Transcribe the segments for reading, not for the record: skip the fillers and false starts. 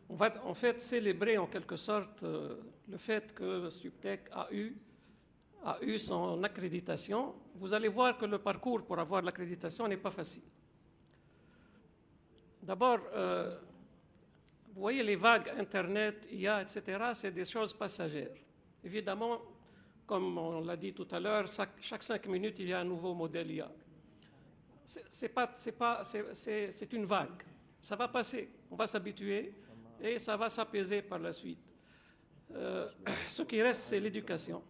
On va en fait célébrer en quelque sorte le fait que Subtech a eu son accréditation. Vous allez voir que le parcours pour avoir l'accréditation n'est pas facile. D'abord, vous voyez les vagues Internet, IA, etc., c'est des choses passagères. Évidemment, comme on l'a dit tout à l'heure, chaque 5 minutes, il y a un nouveau modèle IA. C'est une vague. Ça va passer, on va s'habituer et ça va s'apaiser par la suite. Ce qui reste, c'est l'éducation.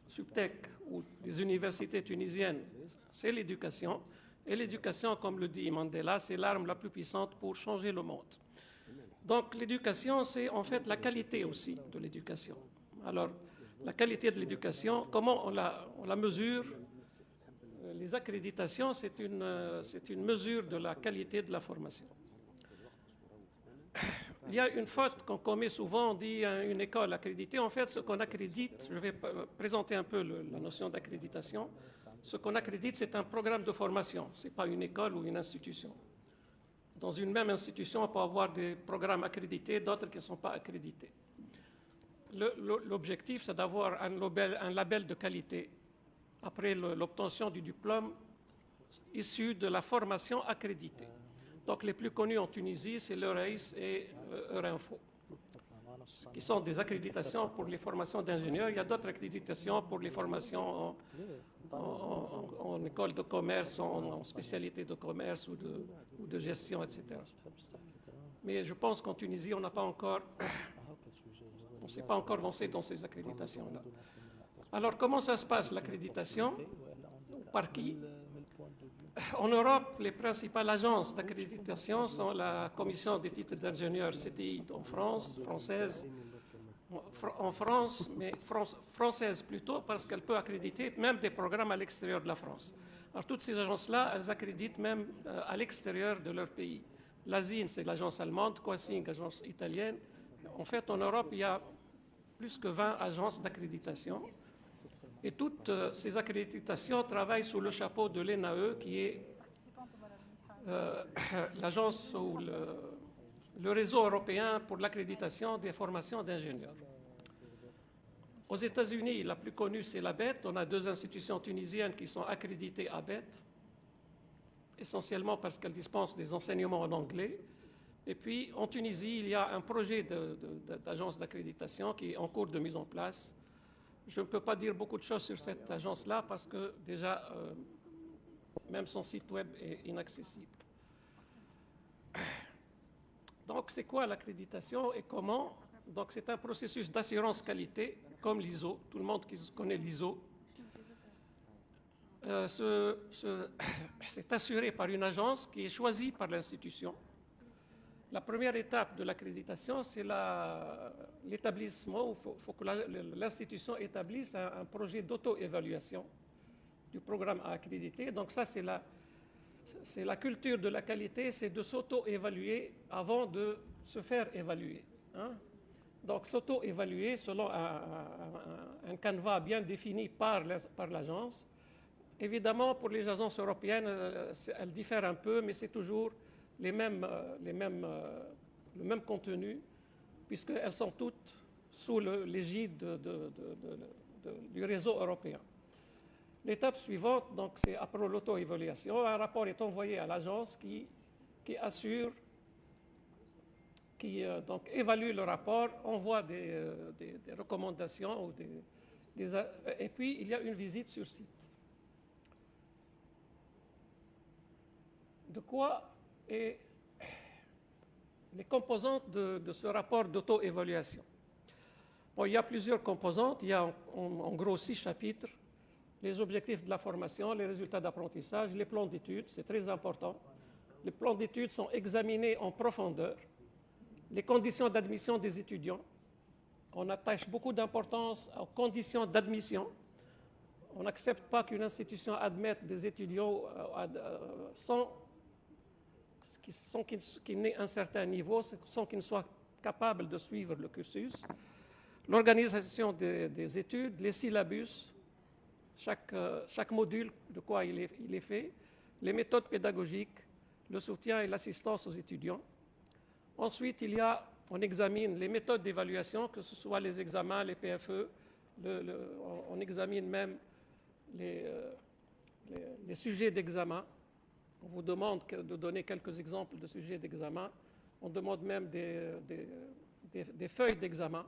Subtech ou les universités tunisiennes, c'est l'éducation. Et l'éducation, comme le dit Mandela, c'est l'arme la plus puissante pour changer le monde. Donc l'éducation, c'est en fait la qualité aussi de l'éducation. Alors, la qualité de l'éducation, comment on la mesure? Les accréditations, c'est une mesure de la qualité de la formation. Il y a une faute qu'on commet souvent, on dit une école accréditée. En fait, ce qu'on accrédite, je vais présenter un peu la notion d'accréditation. Ce qu'on accrédite, c'est un programme de formation, ce n'est pas une école ou une institution. Dans une même institution, on peut avoir des programmes accrédités, d'autres qui ne sont pas accrédités. L'objectif, c'est d'avoir un label de qualité après l'obtention du diplôme issu de la formation accréditée. Donc les plus connus en Tunisie, c'est l'EURAIS et Eurinfo, qui sont des accréditations pour les formations d'ingénieurs. Il y a d'autres accréditations pour les formations en école de commerce, en spécialité de commerce ou de gestion, etc. Mais je pense qu'en Tunisie, on ne s'est pas encore lancé dans ces accréditations-là. Alors, comment ça se passe, l'accréditation? Par qui? En Europe, les principales agences d'accréditation sont la Commission des titres d'ingénieur CTI en France, française, en France, mais française plutôt, parce qu'elle peut accréditer même des programmes à l'extérieur de la France. Alors, toutes ces agences-là, elles accréditent même à l'extérieur de leur pays. L'ASIN, c'est l'agence allemande, Coasing, agence italienne. En fait, en Europe, il y a plus que 20 agences d'accréditation. Et toutes ces accréditations travaillent sous le chapeau de l'ENAE, qui est l'agence ou le réseau européen pour l'accréditation des formations d'ingénieurs. Aux États-Unis, la plus connue, c'est l'ABET. On a 2 institutions tunisiennes qui sont accréditées ABET, essentiellement parce qu'elles dispensent des enseignements en anglais. Et puis, en Tunisie, il y a un projet d'agence d'accréditation qui est en cours de mise en place. Je ne peux pas dire beaucoup de choses sur cette agence-là parce que déjà, même son site web est inaccessible. Donc, c'est quoi l'accréditation et comment? Donc, c'est un processus d'assurance qualité, comme l'ISO. Tout le monde qui connaît l'ISO. C'est assuré par une agence qui est choisie par l'institution. La première étape de l'accréditation, c'est l'établissement. Il faut que l'institution établisse un projet d'auto-évaluation du programme à accréditer. Donc ça, c'est la culture de la qualité, c'est de s'auto-évaluer avant de se faire évaluer. Donc s'auto-évaluer selon un canevas bien défini par l'agence. Évidemment, pour les agences européennes, elles diffèrent un peu, mais c'est toujours le même contenu, puisqu'elles sont toutes sous l'égide du réseau européen. L'étape suivante, donc, c'est après l'auto-évaluation, un rapport est envoyé à l'agence qui donc évalue le rapport, envoie des recommandations et puis il y a une visite sur site. De quoi et les composantes de ce rapport d'auto-évaluation. Bon, il y a plusieurs composantes. Il y a en gros 6 chapitres. Les objectifs de la formation, les résultats d'apprentissage, les plans d'études, c'est très important. Les plans d'études sont examinés en profondeur. Les conditions d'admission des étudiants. On attache beaucoup d'importance aux conditions d'admission. On n'accepte pas qu'une institution admette des étudiants qui n'aient un certain niveau, sans qu'ils soient capables de suivre le cursus. L'organisation des études, les syllabus, chaque module, de quoi il est fait, les méthodes pédagogiques, le soutien et l'assistance aux étudiants. Ensuite, on examine les méthodes d'évaluation, que ce soit les examens, les PFE, on examine même les sujets d'examen. On vous demande de donner quelques exemples de sujets d'examen. On demande même des feuilles d'examen.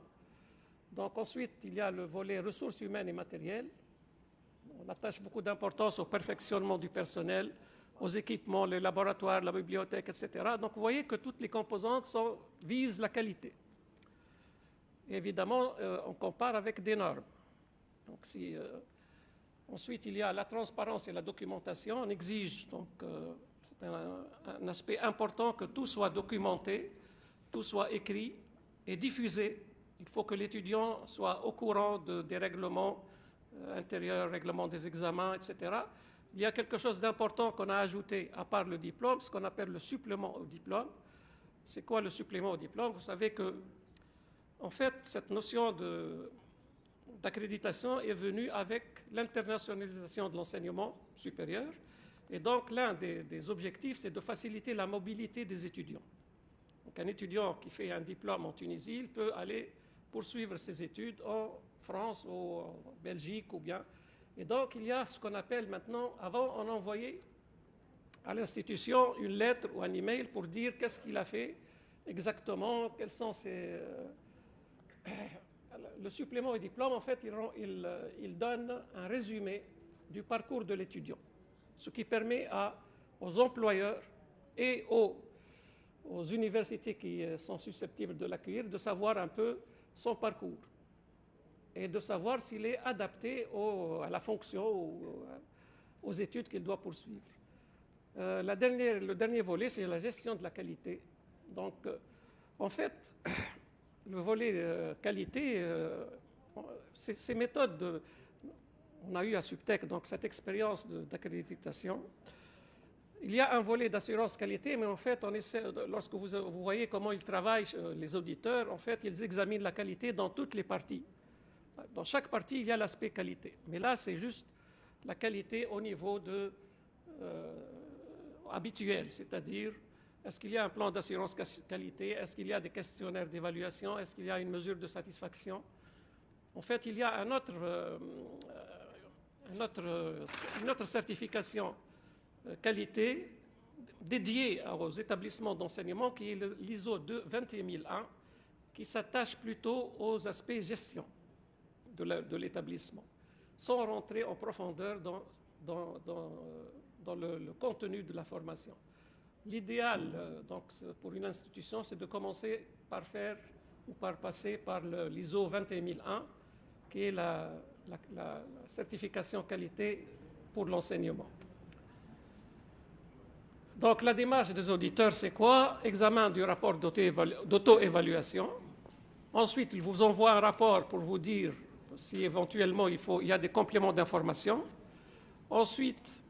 Donc ensuite, il y a le volet ressources humaines et matérielles. On attache beaucoup d'importance au perfectionnement du personnel, aux équipements, les laboratoires, la bibliothèque, etc. Donc vous voyez que toutes les composantes visent la qualité. Et évidemment, on compare avec des normes. Donc, ensuite, il y a la transparence et la documentation. On exige, donc c'est un aspect important, que tout soit documenté, tout soit écrit et diffusé. Il faut que l'étudiant soit au courant des règlements intérieurs, règlements des examens, etc. Il y a quelque chose d'important qu'on a ajouté à part le diplôme, ce qu'on appelle le supplément au diplôme. C'est quoi le supplément au diplôme? Vous savez que, en fait, cette notion d'accréditation est venue avec l'internationalisation de l'enseignement supérieur. Et donc, l'un des objectifs, c'est de faciliter la mobilité des étudiants. Donc, un étudiant qui fait un diplôme en Tunisie, il peut aller poursuivre ses études en France ou en Belgique ou bien. Et donc, il y a ce qu'on appelle maintenant, avant, on envoyait à l'institution une lettre ou un email pour dire qu'est-ce qu'il a fait exactement, quels sont ses... Le supplément au diplôme, en fait, il donne un résumé du parcours de l'étudiant, ce qui permet aux employeurs et aux universités qui sont susceptibles de l'accueillir de savoir un peu son parcours et de savoir s'il est adapté à la fonction ou aux études qu'il doit poursuivre. Le dernier volet, c'est la gestion de la qualité. Donc, en fait, le volet qualité, ces méthodes, on a eu à Subtech donc cette expérience d'accréditation. Il y a un volet d'assurance qualité, mais en fait, lorsque vous voyez comment ils travaillent, les auditeurs, en fait, ils examinent la qualité dans toutes les parties. Dans chaque partie, il y a l'aspect qualité. Mais là, c'est juste la qualité au niveau habituel, c'est-à-dire est-ce qu'il y a un plan d'assurance qualité, est-ce qu'il y a des questionnaires d'évaluation, est-ce qu'il y a une mesure de satisfaction. En fait, il y a une autre certification qualité dédiée aux établissements d'enseignement qui est l'ISO 21001, qui s'attache plutôt aux aspects gestion de l'établissement, sans rentrer en profondeur dans le contenu de la formation. L'idéal donc, pour une institution, c'est de commencer par passer par l'ISO 21001, qui est la certification qualité pour l'enseignement. Donc la démarche des auditeurs, c'est quoi? Examen du rapport d'auto-évaluation. Ensuite, ils vous envoient un rapport pour vous dire si éventuellement il y a des compléments d'information. Ensuite,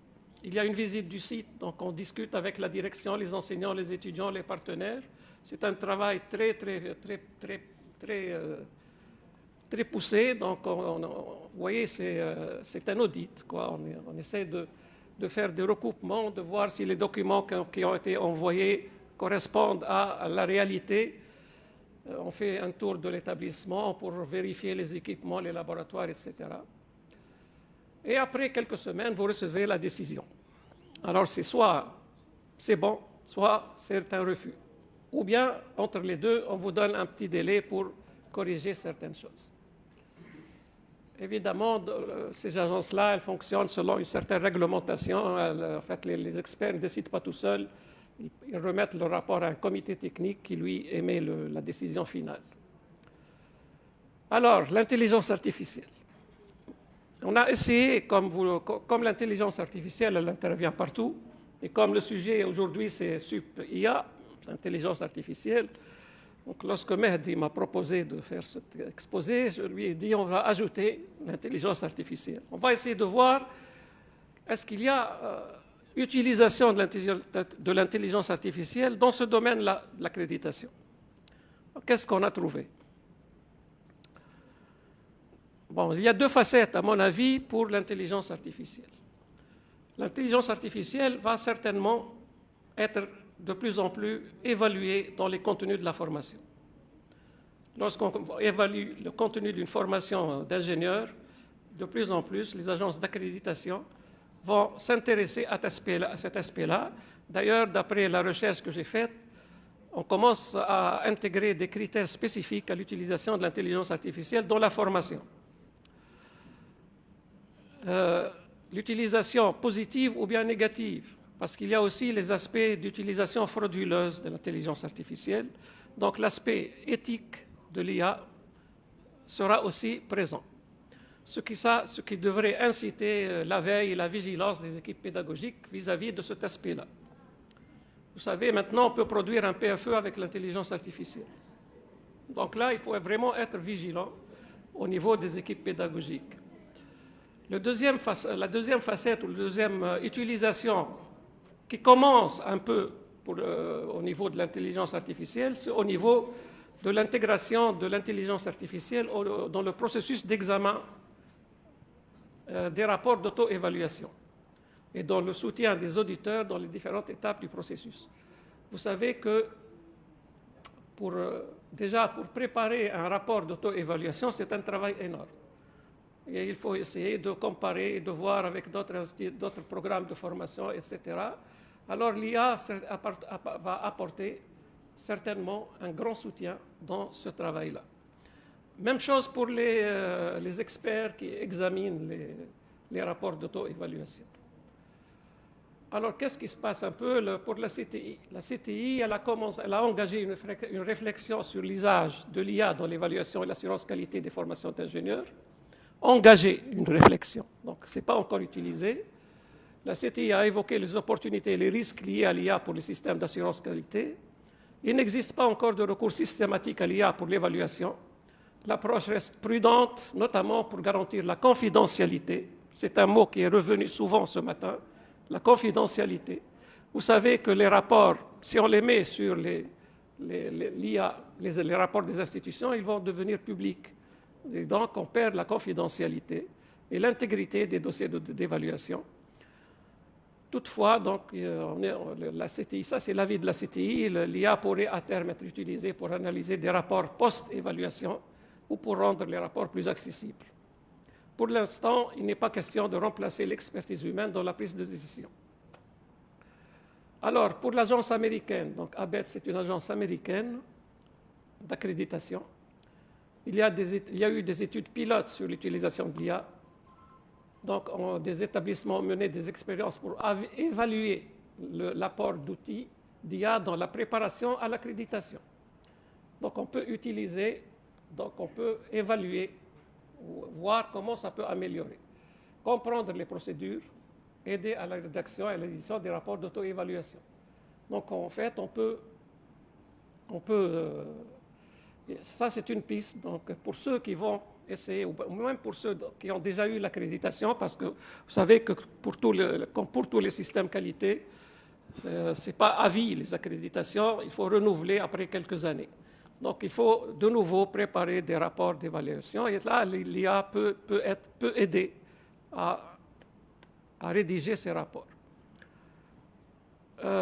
il y a une visite du site, donc on discute avec la direction, les enseignants, les étudiants, les partenaires. C'est un travail très poussé. Donc, vous voyez, c'est un audit, quoi. On essaie de faire des recoupements, de voir si les documents qui ont été envoyés correspondent à la réalité. On fait un tour de l'établissement pour vérifier les équipements, les laboratoires, etc. Et après quelques semaines, vous recevez la décision. Alors, c'est soit c'est bon, soit c'est un refus. Ou bien, entre les deux, on vous donne un petit délai pour corriger certaines choses. Évidemment, ces agences-là, elles fonctionnent selon une certaine réglementation. En fait, les experts ne décident pas tout seuls. Ils remettent le rapport à un comité technique qui, lui, émet la décision finale. Alors, l'intelligence artificielle. On a essayé, comme l'intelligence artificielle, elle intervient partout, et comme le sujet aujourd'hui, c'est SUP-IA, intelligence artificielle, donc lorsque Mehdi m'a proposé de faire cet exposé, je lui ai dit on va ajouter l'intelligence artificielle. On va essayer de voir est-ce qu'il y a utilisation de l'intelligence artificielle dans ce domaine-là de l'accréditation. Qu'est-ce qu'on a trouvé? Bon, il y a deux facettes, à mon avis, pour l'intelligence artificielle. L'intelligence artificielle va certainement être de plus en plus évaluée dans les contenus de la formation. Lorsqu'on évalue le contenu d'une formation d'ingénieur, de plus en plus, les agences d'accréditation vont s'intéresser à cet aspect-là. D'ailleurs, d'après la recherche que j'ai faite, on commence à intégrer des critères spécifiques à l'utilisation de l'intelligence artificielle dans la formation. L'utilisation positive ou bien négative, parce qu'il y a aussi les aspects d'utilisation frauduleuse de l'intelligence artificielle. Donc l'aspect éthique de l'IA sera aussi présent. Ce qui devrait inciter la veille et la vigilance des équipes pédagogiques vis-à-vis de cet aspect-là. Vous savez, maintenant, on peut produire un PFE avec l'intelligence artificielle. Donc là, il faut vraiment être vigilant au niveau des équipes pédagogiques. La deuxième facette ou la deuxième utilisation qui commence un peu au niveau de l'intelligence artificielle, c'est au niveau de l'intégration de l'intelligence artificielle dans le processus d'examen des rapports d'auto-évaluation et dans le soutien des auditeurs dans les différentes étapes du processus. Vous savez que déjà pour préparer un rapport d'auto-évaluation, c'est un travail énorme. Et il faut essayer de comparer et de voir avec d'autres programmes de formation, etc. Alors l'IA va apporter certainement un grand soutien dans ce travail-là. Même chose pour les experts qui examinent les rapports d'auto-évaluation. Alors, qu'est-ce qui se passe un peu pour la CTI? La CTI, elle a engagé une réflexion sur l'usage de l'IA dans l'évaluation et l'assurance qualité des formations d'ingénieurs. Engager une réflexion. Donc, ce n'est pas encore utilisé. La CTI a évoqué les opportunités et les risques liés à l'IA pour les systèmes d'assurance qualité. Il n'existe pas encore de recours systématique à l'IA pour l'évaluation. L'approche reste prudente, notamment pour garantir la confidentialité. C'est un mot qui est revenu souvent ce matin, la confidentialité. Vous savez que les rapports, si on les met sur l'IA, les rapports des institutions, ils vont devenir publics. Et donc, on perd la confidentialité et l'intégrité des dossiers d'évaluation. Toutefois, donc, la CTI, ça c'est l'avis de la CTI, l'IA pourrait à terme être utilisée pour analyser des rapports post-évaluation ou pour rendre les rapports plus accessibles. Pour l'instant, il n'est pas question de remplacer l'expertise humaine dans la prise de décision. Alors, pour l'agence américaine, donc ABET, c'est une agence américaine d'accréditation. Il y a eu des études pilotes sur l'utilisation de l'IA. Donc, des établissements ont mené des expériences pour évaluer l'apport d'outils d'IA dans la préparation à l'accréditation. Donc, on peut évaluer, voir comment ça peut améliorer, comprendre les procédures, aider à la rédaction et à l'édition des rapports d'auto-évaluation. Donc, en fait, ça, c'est une piste. Donc, pour ceux qui vont essayer, ou même pour ceux qui ont déjà eu l'accréditation, parce que vous savez que comme pour tous les systèmes qualité, ce n'est pas à vie les accréditations, il faut renouveler après quelques années. Donc, il faut de nouveau préparer des rapports d'évaluation. Et là, l'IA peut aider à rédiger ces rapports.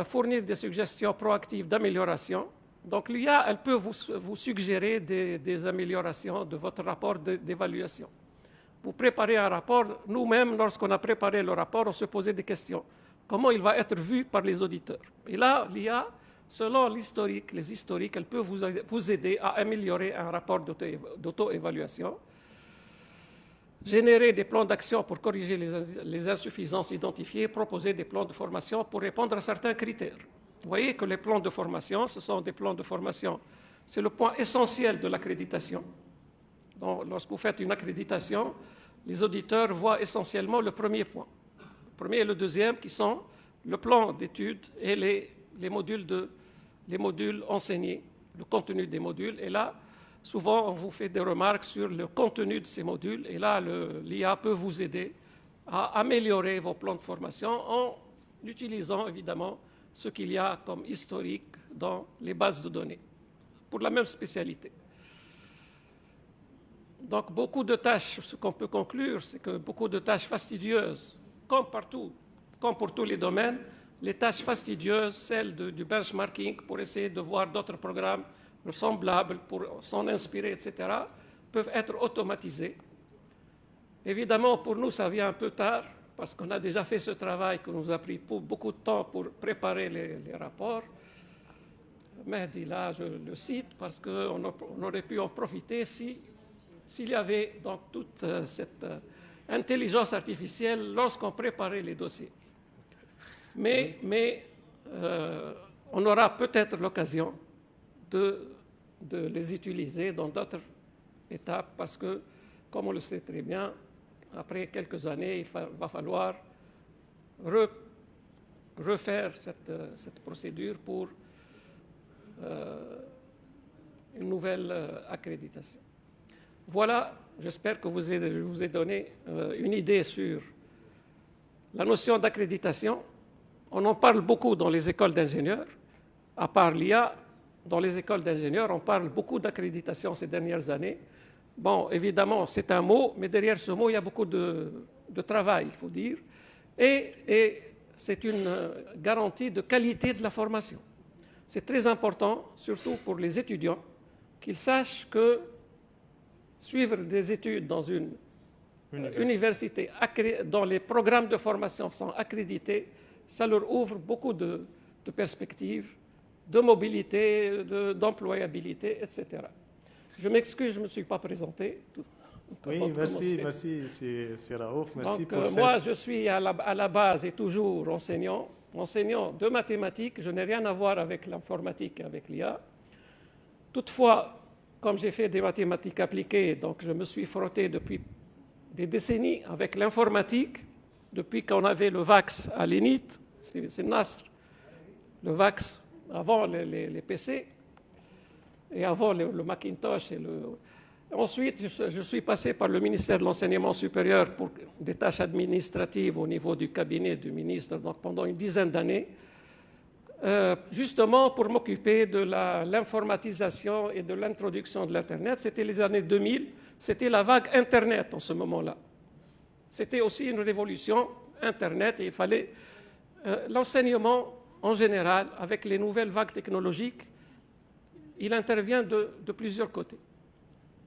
Fournir des suggestions proactives d'amélioration. Donc, l'IA, elle peut vous suggérer des améliorations de votre rapport d'évaluation. Vous préparez un rapport. Nous-mêmes, lorsqu'on a préparé le rapport, on se posait des questions. Comment il va être vu par les auditeurs? Et là, l'IA, selon les historiques, elle peut vous aider à améliorer un rapport d'auto-évaluation, générer des plans d'action pour corriger les insuffisances identifiées, proposer des plans de formation pour répondre à certains critères. Vous voyez que les plans de formation, ce sont des plans de formation. C'est le point essentiel de l'accréditation. Donc, lorsque vous faites une accréditation, les auditeurs voient essentiellement le premier point. Le premier et le deuxième qui sont le plan d'études et les modules enseignés, le contenu des modules. Et là, souvent, on vous fait des remarques sur le contenu de ces modules. Et là, l'IA peut vous aider à améliorer vos plans de formation en utilisant, évidemment, ce qu'il y a comme historique dans les bases de données, pour la même spécialité. Donc, beaucoup de tâches, ce qu'on peut conclure, c'est que beaucoup de tâches fastidieuses, comme partout, comme pour tous les domaines, les tâches fastidieuses, celles du benchmarking pour essayer de voir d'autres programmes semblables, pour s'en inspirer, etc., peuvent être automatisées. Évidemment, pour nous, ça vient un peu tard, parce qu'on a déjà fait ce travail qui nous a pris beaucoup de temps pour préparer les rapports. Mehdi, là, je le cite, parce qu'on aurait pu en profiter s'il y avait donc toute cette intelligence artificielle lorsqu'on préparait les dossiers. Mais on aura peut-être l'occasion de les utiliser dans d'autres étapes, parce que, comme on le sait très bien, après quelques années, il va falloir refaire cette procédure pour une nouvelle accréditation. Voilà, j'espère que je vous ai donné une idée sur la notion d'accréditation. On en parle beaucoup dans les écoles d'ingénieurs. À part l'IA, dans les écoles d'ingénieurs, on parle beaucoup d'accréditation ces dernières années. Bon, évidemment, c'est un mot, mais derrière ce mot, il y a beaucoup de travail, il faut dire. Et c'est une garantie de qualité de la formation. C'est très important, surtout pour les étudiants, qu'ils sachent que suivre des études dans une université dont les programmes de formation sont accrédités, ça leur ouvre beaucoup de perspectives, de mobilité, d'employabilité, etc. Je m'excuse, je ne me suis pas présenté. Oui, merci, c'est Raouf. Merci donc, moi, je suis à la base et toujours enseignant de mathématiques. Je n'ai rien à voir avec l'informatique et avec l'IA. Toutefois, comme j'ai fait des mathématiques appliquées, donc je me suis frotté depuis des décennies avec l'informatique, depuis qu'on avait le VAX à l'ENIT, c'est Nasr, le VAX avant les PC, et avant le Macintosh. Ensuite, je suis passé par le ministère de l'Enseignement supérieur pour des tâches administratives au niveau du cabinet du ministre, donc pendant une dizaine d'années, justement pour m'occuper de l'informatisation et de l'introduction de l'Internet. C'était les années 2000, c'était la vague Internet en ce moment-là. C'était aussi une révolution, Internet, et il fallait l'enseignement en général, avec les nouvelles vagues technologiques, il intervient de plusieurs côtés.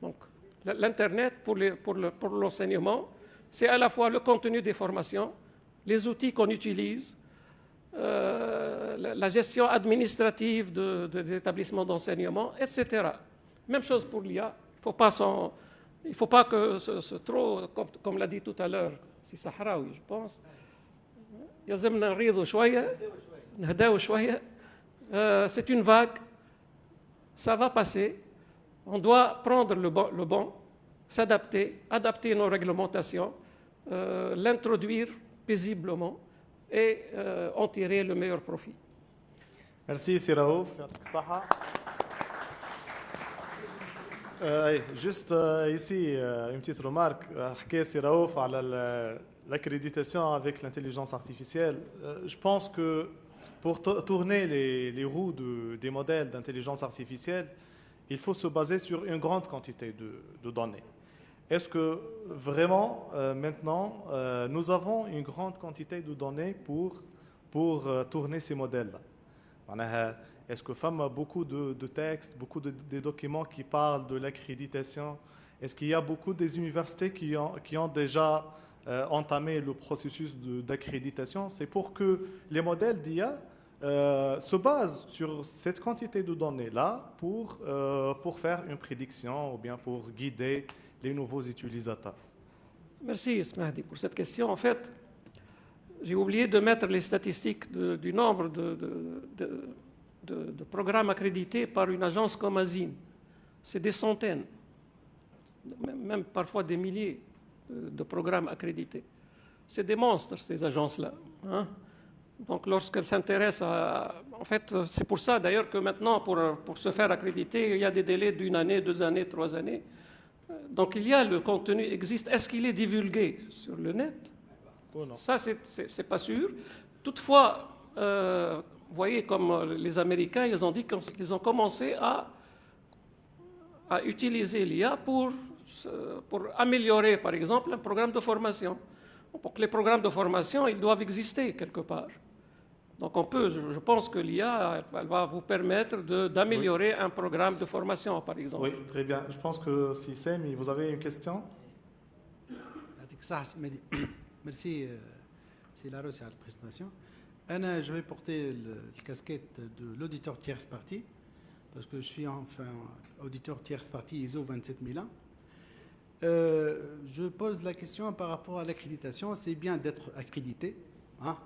Donc, l'Internet, pour l'enseignement, c'est à la fois le contenu des formations, les outils qu'on utilise, la gestion administrative des établissements d'enseignement, etc. Même chose pour l'IA. Il ne faut pas que ce trop, comme l'a dit tout à l'heure, c'est Sahraoui, je pense. C'est une vague, ça va passer. On doit prendre le bon, s'adapter, adapter nos réglementations, l'introduire paisiblement et en tirer le meilleur profit. Merci, Siraouf. Juste ici, une petite remarque. حكى Siraouf على l'accréditation avec l'intelligence artificielle. Je pense que pour tourner les roues des modèles d'intelligence artificielle, il faut se baser sur une grande quantité de données. Est-ce que vraiment, maintenant, nous avons une grande quantité de données pour tourner ces modèles-là? Est-ce que FAM beaucoup de textes, beaucoup de documents qui parlent de l'accréditation? Est-ce qu'il y a beaucoup des universités qui ont déjà entamé le processus d'accréditation? C'est pour que les modèles d'IA se basent sur cette quantité de données-là pour faire une prédiction ou bien pour guider les nouveaux utilisateurs. Merci, Smahdi, pour cette question. En fait, j'ai oublié de mettre les statistiques du nombre de programmes accrédités par une agence comme Azim. C'est des centaines, même parfois des milliers de programmes accrédités. C'est des monstres, ces agences-là. Hein? Donc, lorsqu'elles s'intéressent En fait, c'est pour ça, d'ailleurs, que maintenant, pour se faire accréditer, il y a des délais d'1 année, 2 années, 3 années. Donc, le contenu existe. Est-ce qu'il est divulgué sur le net? Oh non. Ça, c'est pas sûr. Toutefois, vous voyez, comme les Américains, ils ont dit qu'ils ont commencé à utiliser l'IA pour améliorer, par exemple, un programme de formation. Donc, les programmes de formation, ils doivent exister quelque part. Donc je pense que l'IA elle va vous permettre d'améliorer un programme de formation, par exemple. Oui, très bien. Je pense que si Samy, vous avez une question? Merci, c'est la à la présentation. Je vais porter la casquette de l'auditeur tierce partie, parce que je suis enfin auditeur tierce partie ISO 27001. Je pose la question par rapport à l'accréditation. C'est bien d'être accrédité, hein,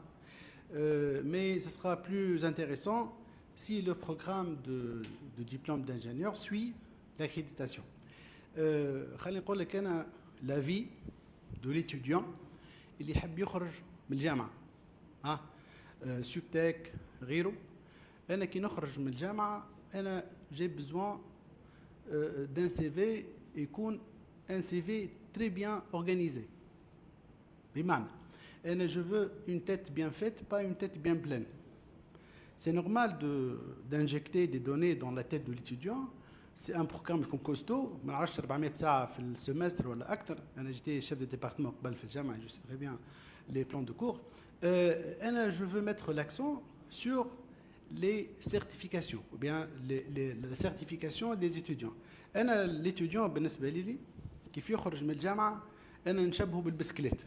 mais ce sera plus intéressant si le programme de diplôme d'ingénieur suit l'accréditation. La vie de l'étudiant اللي يحب يخرج من الجامعة سوبتك غيره. أنا كي نخرج من الجامعة أنا j'ai besoin d'un CV يكون un CV très bien organisé. بمعنى أنا je veux une tête bien faite, pas une tête bien pleine. C'est normal d'injecter des données dans la tête de l'étudiant. C'est un programme يكون costaud, ما نعرفش 400 ساعة في السمستر ولا أكثر. أنا جيت chef de département قبل في الجامعة, je sais très bien les plans de cours. Je veux mettre l'accent sur les certifications, ou bien la certification des étudiants. L'étudiant, بالنسبة لي كيف يخرج من الجامعة أنا نشبهه بالبسكليت.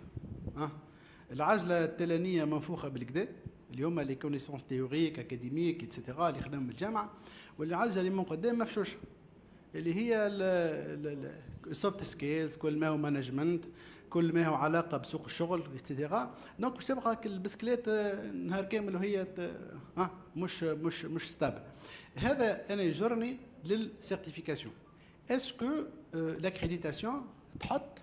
العجلة التلانية منفوخة بالكدا اليوم لي كونيسونس تيوريك اكاديميك اتسيتيرا اللي خدم بالجامعه، والعجله اللي من قدام مفشوشه اللي هي السوفت سكيلز، كل ما هو مانجمنت، كل ما هو علاقه بسوق الشغل اتسيتيرا. دونك باش تبقى البسكليت نهار كامل وهي مش ستابل. هذا انا يجرني للسيرتيفيكاسيون. اسكو l'accréditation تحط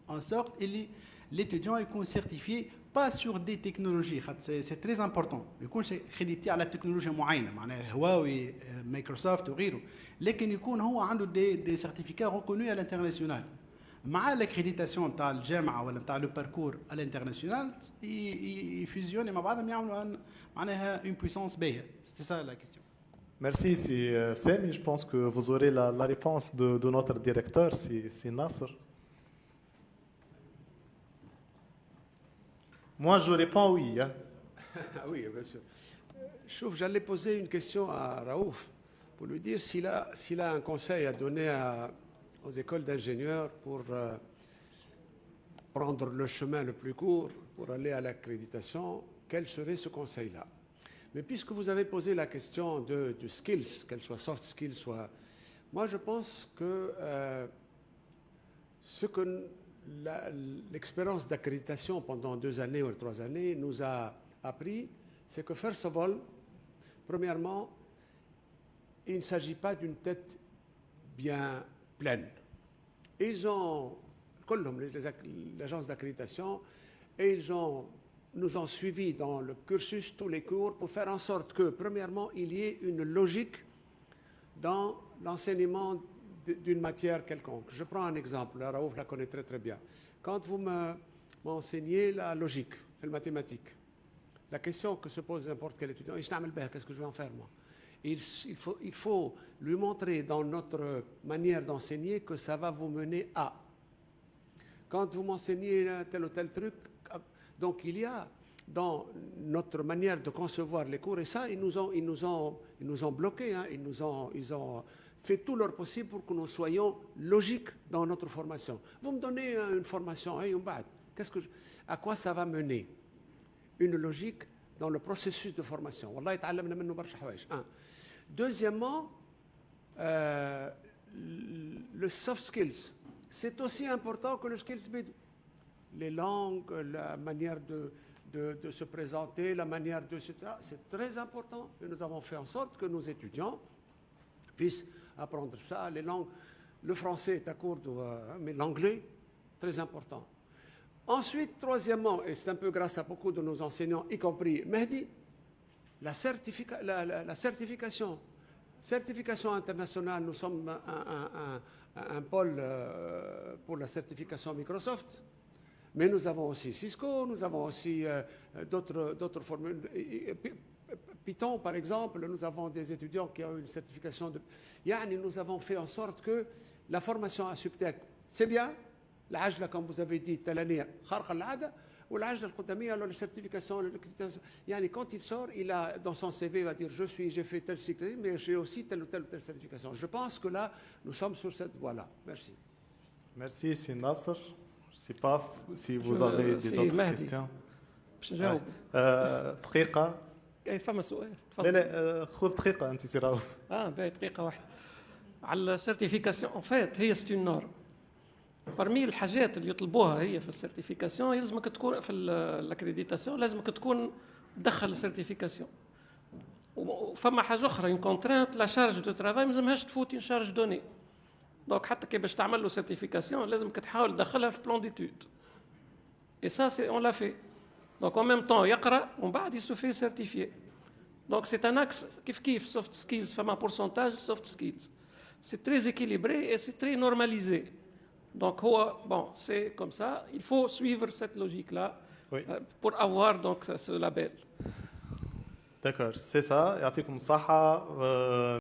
en sorte اللي l'étudiant يكون certifié pas sur des technologies. C'est très important. يكون crédité على تكنولوجيا معينة، معناها هواوي، مايكروسوفت وغيره، لكن يكون هو عنده des certificats reconnus à l'international. مع l'accréditation نتاع الجامعة ولا نتاع le parcours à l'international يفوزيوني مع بعضهم يعملوا معناها une puissance باهية. C'est ça la question. Merci, c'est Samy. Je pense que vous aurez la réponse de notre directeur, c'est Nasser. Moi, je réponds oui. Hein. Oui, bien sûr. Chouf, j'allais poser une question à Raouf pour lui dire s'il a un conseil à donner aux écoles d'ingénieurs pour prendre le chemin le plus court pour aller à l'accréditation. Quel serait ce conseil-là? Mais puisque vous avez posé la question de skills, qu'elles soient soft skills, soit... Moi, je pense que ce que l'expérience d'accréditation pendant 2 années ou 3 années nous a appris, c'est que first of all, premièrement, il ne s'agit pas d'une tête bien pleine. Ils ont, l'agence d'accréditation, et nous ont suivis dans le cursus, tous les cours, pour faire en sorte que, premièrement, il y ait une logique dans l'enseignement d'une matière quelconque. Je prends un exemple, Raouf la connaît très très bien. Quand vous m'enseignez la logique, les mathématiques, la question que se pose n'importe quel étudiant, qu'est-ce que je vais en faire moi? Il faut lui montrer dans notre manière d'enseigner que ça va vous mener à. Quand vous m'enseignez tel ou tel truc, donc il y a dans notre manière de concevoir les cours, et ça, ils nous ont bloqués, hein, ils ont fait tout leur possible pour que nous soyons logiques dans notre formation. Vous me donnez une formation, à quoi ça va mener? Une logique dans le processus de formation. Deuxièmement, le soft skills, c'est aussi important que le skills bid. Les langues, la manière de se présenter, la manière de... C'est très important. Et nous avons fait en sorte que nos étudiants puissent apprendre ça, les langues. Le français est à court, mais l'anglais, très important. Ensuite, troisièmement, et c'est un peu grâce à beaucoup de nos enseignants, y compris Mehdi, la certification. Certification internationale, nous sommes un pôle pour la certification Microsoft, mais nous avons aussi Cisco, nous avons aussi d'autres formules. Python, par exemple, nous avons des étudiants qui ont une certification de... Nous avons fait en sorte que la formation à Subtech, c'est bien, l'âge, comme vous avez dit, والعجله القداميه alors la certification l'accréditation. يعني quand il sort il a dans son CV il va dire j'ai fait tel cycle mais j'ai aussi telle ou telle certification. Je pense que là nous sommes sur cette voie là. Merci. Merci, c'est Nasser. Je ne sais pas si vous avez des autres Mahdi. questions. باش نجاوب. دقيقة. كاين فما سؤال لا تفضل. لا خذ دقيقة أنت سي راهو. باهي دقيقة واحدة. على السيرتيفيكاسيون اون فيت هي ستي نورم. برمي الحاجات اللي يطلبوها هي في السيرتيفيكاسيون يلزمك تكون في الاكريديتاسيون لازمك تكون تدخل السيرتيفيكاسيون. وفما حاجة أخرى اون كونترانت لا شارج دو ترافاي ما لازمهاش تفوت اون شارج دوني. دونك حتى كي باش تعمل له سيرتيفيكاسيون لازمك تحاول تدخلها في بلان ديتود. اي سا سي اون لا في. دونك en même temps يقرا ومن بعد يسو في سيرتيفيي. دونك سي ان اكس كيف سوفت سكيلز فما بورسونتاج سوفت سكيلز. سي تري équilibré et c'est très normalisé. Donc bon, c'est comme ça, il faut suivre cette logique là Oui. pour avoir donc ce label. D'accord, c'est ça. يعطيكم الصحة.